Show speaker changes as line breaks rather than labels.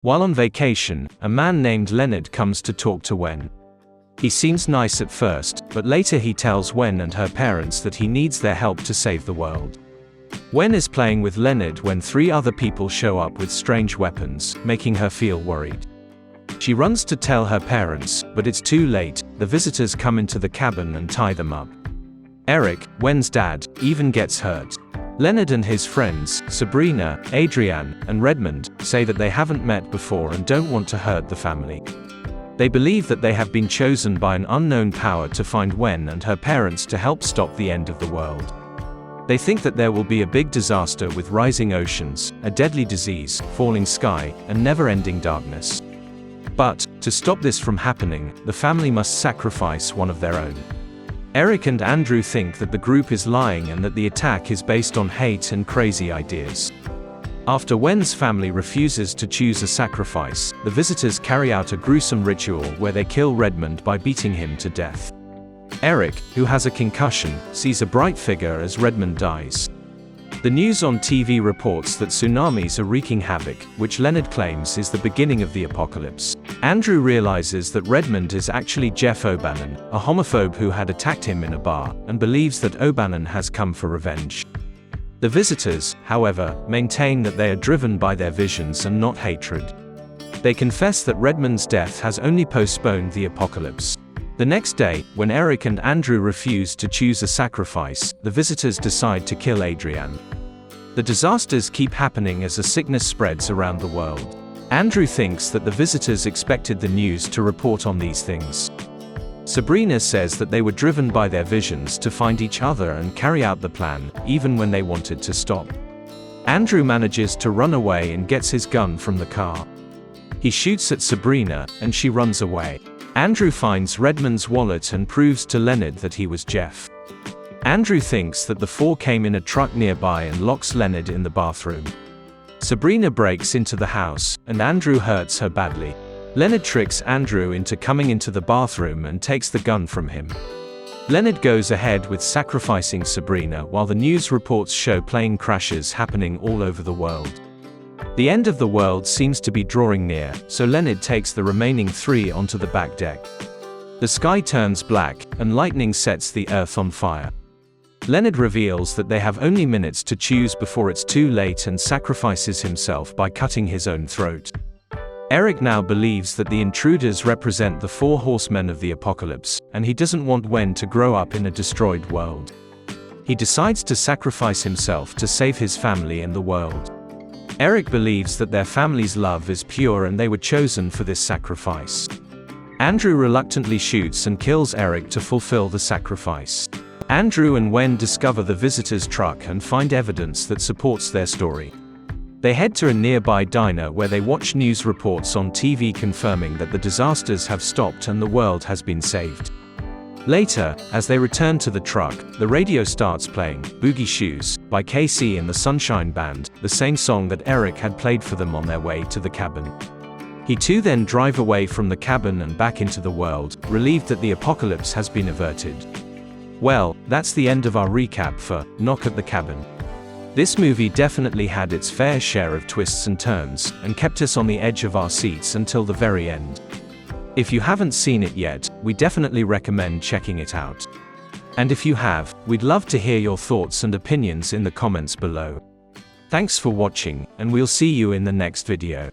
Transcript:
While on vacation, a man named Leonard comes to talk to Wen. He seems nice at first, but later he tells Wen and her parents that he needs their help to save the world. Wen is playing with Leonard when 3 other people show up with strange weapons, making her feel worried. She runs to tell her parents, but it's too late. The visitors come into the cabin and tie them up. Eric, Wen's dad, even gets hurt. Leonard and his friends, Sabrina, Adrienne, and Redmond, say that they haven't met before and don't want to hurt the family. They believe that they have been chosen by an unknown power to find Wen and her parents to help stop the end of the world. They think that there will be a big disaster with rising oceans, a deadly disease, falling sky, and never-ending darkness. But, to stop this from happening, the family must sacrifice one of their own. Eric and Andrew think that the group is lying and that the attack is based on hate and crazy ideas. After Wen's family refuses to choose a sacrifice, the visitors carry out a gruesome ritual where they kill Redmond by beating him to death. Eric, who has a concussion, sees a bright figure as Redmond dies. The news on TV reports that tsunamis are wreaking havoc, which Leonard claims is the beginning of the apocalypse. Andrew realizes that Redmond is actually Jeff O'Bannon, a homophobe who had attacked him in a bar, and believes that O'Bannon has come for revenge. The visitors, however, maintain that they are driven by their visions and not hatred. They confess that Redmond's death has only postponed the apocalypse. The next day, when Eric and Andrew refuse to choose a sacrifice, the visitors decide to kill Adrienne. The disasters keep happening as a sickness spreads around the world. Andrew thinks that the visitors expected the news to report on these things. Sabrina says that they were driven by their visions to find each other and carry out the plan, even when they wanted to stop. Andrew manages to run away and gets his gun from the car. He shoots at Sabrina, and she runs away. Andrew finds Redmond's wallet and proves to Leonard that he was Jeff. Andrew thinks that the 4 came in a truck nearby and locks Leonard in the bathroom. Sabrina breaks into the house, and Andrew hurts her badly. Leonard tricks Andrew into coming into the bathroom and takes the gun from him. Leonard goes ahead with sacrificing Sabrina while the news reports show plane crashes happening all over the world. The end of the world seems to be drawing near, so Leonard takes the remaining 3 onto the back deck. The sky turns black, and lightning sets the earth on fire. Leonard reveals that they have only minutes to choose before it's too late and sacrifices himself by cutting his own throat. Eric now believes that the intruders represent the 4 horsemen of the apocalypse, and he doesn't want Wen to grow up in a destroyed world. He decides to sacrifice himself to save his family and the world. Eric believes that their family's love is pure and they were chosen for this sacrifice. Andrew reluctantly shoots and kills Eric to fulfill the sacrifice. Andrew and Wen discover the visitors' truck and find evidence that supports their story. They head to a nearby diner where they watch news reports on TV confirming that the disasters have stopped and the world has been saved. Later, as they return to the truck, the radio starts playing Boogie Shoes by KC and the Sunshine Band, the same song that Eric had played for them on their way to the cabin. He too then drive away from the cabin and back into the world, relieved that the apocalypse has been averted. Well, that's the end of our recap for Knock at the Cabin. This movie definitely had its fair share of twists and turns, and kept us on the edge of our seats until the very end. If you haven't seen it yet, we definitely recommend checking it out. And if you have, we'd love to hear your thoughts and opinions in the comments below. Thanks for watching, and we'll see you in the next video.